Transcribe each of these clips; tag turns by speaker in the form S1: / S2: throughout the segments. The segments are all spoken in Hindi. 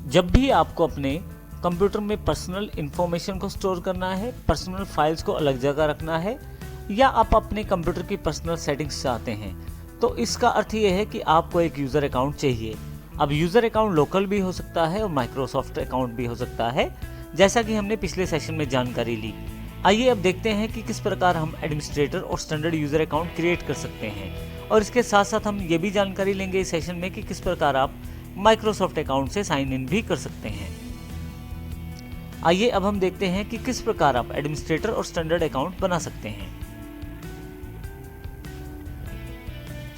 S1: जब भी आपको अपने कंप्यूटर में पर्सनल इंफॉर्मेशन को स्टोर करना है, पर्सनल फाइल्स को अलग जगह रखना है, या आप अपने कंप्यूटर की पर्सनल सेटिंग्स चाहते हैं, तो इसका अर्थ ये है कि आपको एक यूज़र अकाउंट चाहिए। अब यूज़र अकाउंट लोकल भी हो सकता है और माइक्रोसॉफ्ट अकाउंट भी हो सकता है, जैसा कि हमने पिछले सेशन में जानकारी ली। आइए अब देखते हैं कि किस प्रकार हम एडमिनिस्ट्रेटर और स्टैंडर्ड यूज़र अकाउंट क्रिएट कर सकते हैं, और इसके साथ साथ हम ये भी जानकारी लेंगे इस सेशन में कि किस प्रकार आप माइक्रोसॉफ्ट अकाउंट से साइन इन भी कर सकते हैं। आइए अब हम देखते हैं कि किस प्रकार आप एडमिनिस्ट्रेटर और स्टैंडर्ड अकाउंट बना सकते हैं।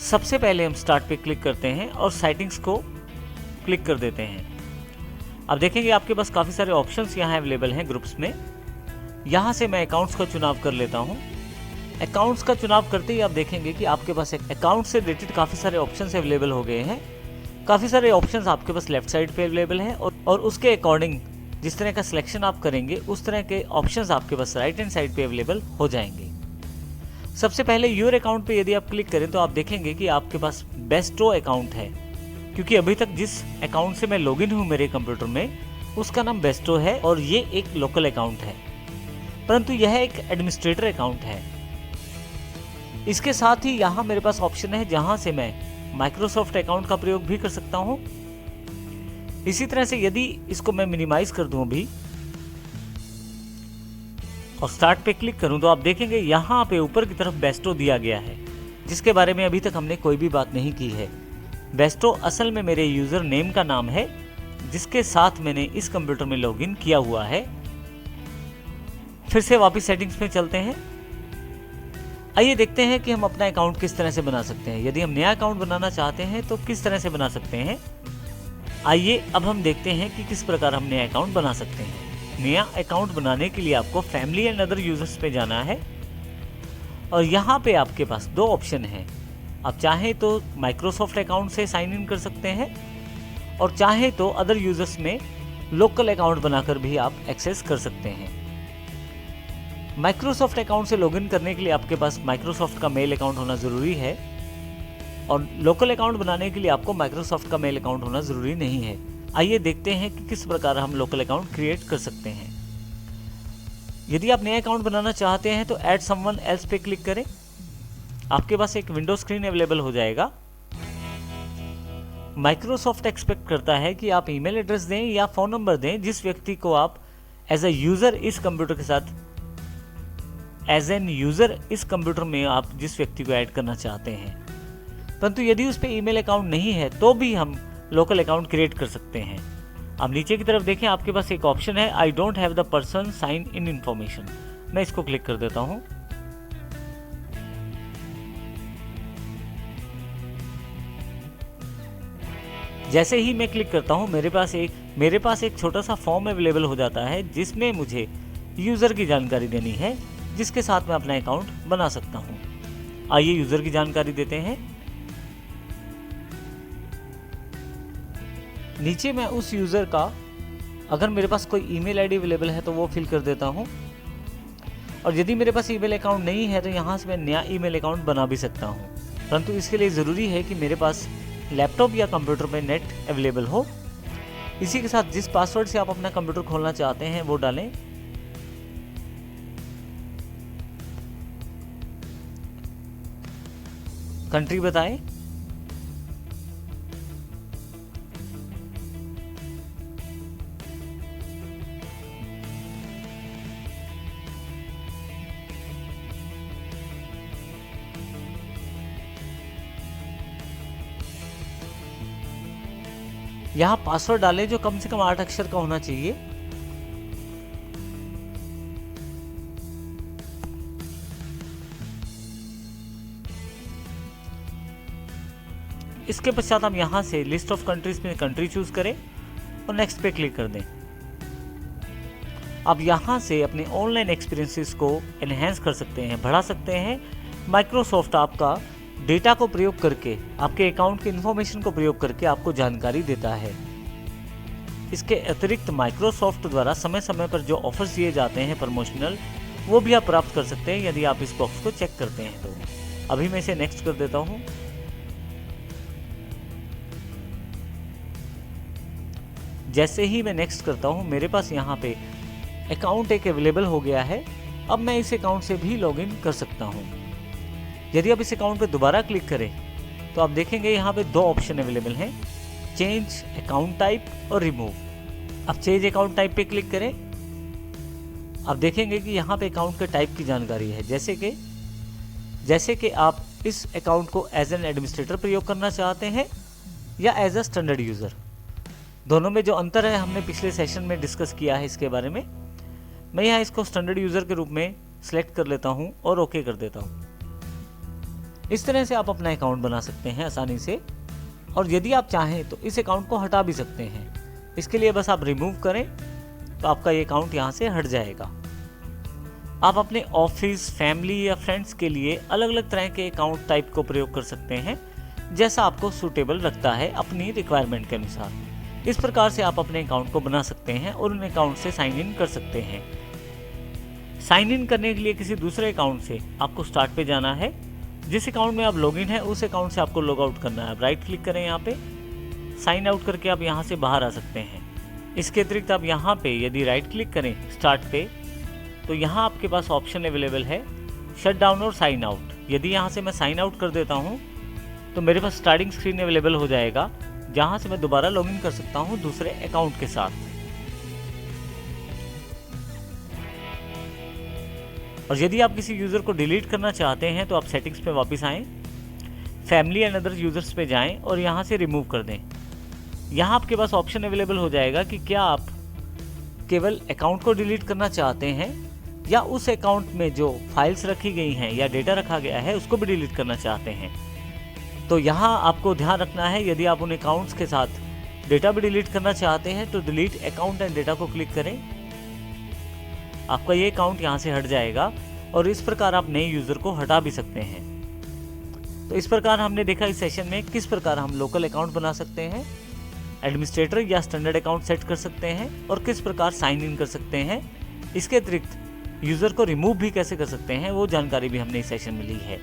S1: सबसे पहले हम स्टार्ट पे क्लिक करते हैं और सेटिंग्स को क्लिक कर देते हैं। अब देखेंगे आपके पास काफ़ी सारे ऑप्शंस यहाँ अवेलेबल हैं ग्रुप्स में। यहाँ से मैं अकाउंट्स का चुनाव कर लेता हूँ। अकाउंट्स का चुनाव करते ही आप देखेंगे कि आपके पास एक अकाउंट से रिलेटेड काफ़ी सारे ऑप्शंस अवेलेबल हो गए हैं। काफ़ी सारे ऑप्शंस आपके पास लेफ्ट साइड पे अवेलेबल हैं और उसके अकॉर्डिंग जिस तरह का सिलेक्शन आप करेंगे उस तरह के ऑप्शंस आपके पास राइट हैंड साइड पे अवेलेबल हो जाएंगे। सबसे पहले योर अकाउंट पे यदि आप क्लिक करें तो आप देखेंगे कि आपके पास बेस्टो अकाउंट है, क्योंकि अभी तक जिस अकाउंट से मैं लॉगिन हूँ मेरे कंप्यूटर में उसका नाम बेस्टो है और ये एक लोकल अकाउंट है, परंतु यह एक एडमिनिस्ट्रेटर अकाउंट है। इसके साथ ही यहाँ मेरे पास ऑप्शन है जहाँ से मैं माइक्रोसॉफ्ट अकाउंट का प्रयोग भी कर सकता हूँ। इसी तरह से यदि इसको मैं मिनिमाइज कर दूं अभी और स्टार्ट पे क्लिक करूं तो आप देखेंगे यहाँ पे ऊपर की तरफ बेस्टो दिया गया है, जिसके बारे में अभी तक हमने कोई भी बात नहीं की है। बेस्टो असल में मेरे यूज़र नेम का नाम है जिसके साथ मैंने इस कंप्यूटर में लॉगिन किया हुआ है। फिर से वापस सेटिंग्स में चलते हैं। आइए देखते हैं कि हम अपना अकाउंट किस तरह से बना सकते हैं। यदि हम नया अकाउंट बनाना चाहते हैं तो किस तरह से बना सकते हैं। आइए अब हम देखते हैं कि किस प्रकार हम नया अकाउंट बना सकते हैं। नया अकाउंट बनाने के लिए आपको फैमिली एंड अदर यूजर्स पे जाना है और यहाँ पे आपके पास दो ऑप्शन हैं। आप चाहें तो माइक्रोसॉफ्ट अकाउंट से साइन इन कर सकते हैं और चाहें तो अदर यूजर्स में लोकल अकाउंट बनाकर भी आप एक्सेस कर सकते हैं। माइक्रोसॉफ्ट अकाउंट से लॉगिन करने के लिए आपके पास माइक्रोसॉफ्ट का मेल अकाउंट होना ज़रूरी है और लोकल अकाउंट बनाने के लिए आपको माइक्रोसॉफ्ट का मेल अकाउंट होना ज़रूरी नहीं है। आइए देखते हैं कि किस प्रकार हम लोकल अकाउंट क्रिएट कर सकते हैं। यदि आप नया अकाउंट बनाना चाहते हैं तो ऐड समवन एल्स पे क्लिक करें। आपके पास एक विंडो स्क्रीन अवेलेबल हो जाएगा। माइक्रोसॉफ्ट एक्सपेक्ट करता है कि आप ईमेल एड्रेस दें या फ़ोन नंबर दें जिस व्यक्ति को आप एज ए यूज़र इस कंप्यूटर के साथ एज एन यूज़र इस कंप्यूटर में आप जिस व्यक्ति को ऐड करना चाहते हैं। परंतु यदि उस पर ईमेल अकाउंट नहीं है तो भी हम लोकल अकाउंट क्रिएट कर सकते हैं। अब नीचे की तरफ देखें, आपके पास एक ऑप्शन है I don't have the person sign in information. मैं इसको क्लिक कर देता हूं। जैसे ही मैं क्लिक करता हूं मेरे पास एक छोटा सा फॉर्म अवेलेबल हो जाता है जिसमें मुझे यूज़र की जानकारी देनी है जिसके साथ मैं अपना अकाउंट बना सकता हूं। आइए यूज़र की जानकारी देते हैं। नीचे मैं उस यूज़र का अगर मेरे पास कोई ईमेल आईडी अवेलेबल है तो वो फिल कर देता हूं, और यदि मेरे पास ईमेल अकाउंट नहीं है तो यहाँ से मैं नया ईमेल अकाउंट बना भी सकता हूं। परंतु इसके लिए ज़रूरी है कि मेरे पास लैपटॉप या कंप्यूटर में नेट अवेलेबल हो। इसी के साथ जिस पासवर्ड से आप अपना कंप्यूटर खोलना चाहते हैं वो डालें। कंट्री बताएं। यहाँ पासवर्ड डालें जो कम से कम 8 अक्षर का होना चाहिए। इसके पश्चात हम यहाँ से लिस्ट ऑफ कंट्रीज में कंट्री चूज करें और नेक्स्ट पे क्लिक कर दें। अब यहाँ से अपने ऑनलाइन एक्सपीरियंसेस को एनहेंस कर सकते हैं, बढ़ा सकते हैं। माइक्रोसॉफ्ट आपका डेटा को प्रयोग करके, आपके अकाउंट के इन्फॉर्मेशन को प्रयोग करके आपको जानकारी देता है। इसके अतिरिक्त माइक्रोसॉफ्ट द्वारा समय समय पर जो ऑफर्स दिए जाते हैं प्रमोशनल, वो भी आप प्राप्त कर सकते हैं यदि आप इस बॉक्स को चेक करते हैं तो। अभी मैं इसे नेक्स्ट कर देता हूँ। जैसे ही मैं नेक्स्ट करता हूँ मेरे पास यहाँ पे अकाउंट एक अवेलेबल हो गया है। अब मैं इस अकाउंट से भी लॉगिन कर सकता हूँ। यदि आप इस अकाउंट पे दोबारा क्लिक करें तो आप देखेंगे यहाँ पे दो ऑप्शन अवेलेबल हैं, चेंज अकाउंट टाइप और रिमूव। अब चेंज अकाउंट टाइप पे क्लिक करें। आप देखेंगे कि यहाँ पे अकाउंट के टाइप की जानकारी है, जैसे कि आप इस अकाउंट को एज एन एडमिनिस्ट्रेटर प्रयोग करना चाहते हैं या एज अ स्टैंडर्ड यूज़र। दोनों में जो अंतर है हमने पिछले सेशन में डिस्कस किया है इसके बारे में। मैं यहाँ इसको स्टैंडर्ड यूज़र के रूप में सिलेक्ट कर लेता हूँ और ओके कर देता हूँ। इस तरह से आप अपना अकाउंट बना सकते हैं आसानी से, और यदि आप चाहें तो इस अकाउंट को हटा भी सकते हैं। इसके लिए बस आप रिमूव करें तो आपका ये अकाउंट यहाँ से हट जाएगा। आप अपने ऑफिस, फैमिली या फ्रेंड्स के लिए अलग अलग तरह के अकाउंट टाइप को प्रयोग कर सकते हैं, जैसा आपको सूटेबल लगता है अपनी रिक्वायरमेंट के अनुसार। इस प्रकार से आप अपने अकाउंट को बना सकते हैं और उन अकाउंट से साइन इन कर सकते हैं। साइन इन करने के लिए किसी दूसरे अकाउंट से आपको स्टार्ट पे जाना है। जिस अकाउंट में आप लॉगिन है उस अकाउंट से आपको लॉग आउट करना है। आप राइट क्लिक करें यहाँ पे, साइन आउट करके आप यहाँ से बाहर आ सकते हैं। इसके अतिरिक्त आप यहाँ पे यदि राइट क्लिक करें स्टार्ट पे तो यहाँ आपके पास ऑप्शन अवेलेबल है शट डाउन और साइन आउट। यदि यहाँ से मैं साइन आउट कर देता हूँ तो मेरे पास स्टार्टिंग स्क्रीन अवेलेबल हो जाएगा, जहाँ से मैं दोबारा लॉगिन कर सकता हूँ दूसरे अकाउंट के साथ। और यदि आप किसी यूज़र को डिलीट करना चाहते हैं तो आप सेटिंग्स पे वापस आएँ, फैमिली एंड अदर यूज़र्स पे जाएं और यहाँ से रिमूव कर दें। यहाँ आपके पास ऑप्शन अवेलेबल हो जाएगा कि क्या आप केवल अकाउंट को डिलीट करना चाहते हैं या उस अकाउंट में जो फाइल्स रखी गई हैं या डेटा रखा गया है उसको भी डिलीट करना चाहते हैं। तो यहाँ आपको ध्यान रखना है, यदि आप उन अकाउंट्स के साथ डेटा भी डिलीट करना चाहते हैं तो डिलीट अकाउंट एंड डेटा को क्लिक करें। आपका ये अकाउंट यहाँ से हट जाएगा और इस प्रकार आप नए यूज़र को हटा भी सकते हैं। तो इस प्रकार हमने देखा इस सेशन में किस प्रकार हम लोकल अकाउंट बना सकते हैं, एडमिनिस्ट्रेटर या स्टैंडर्ड अकाउंट सेट कर सकते हैं और किस प्रकार साइन इन कर सकते हैं। इसके अतिरिक्त यूज़र को रिमूव भी कैसे कर सकते हैं वो जानकारी भी हमने इस सेशन में ली है।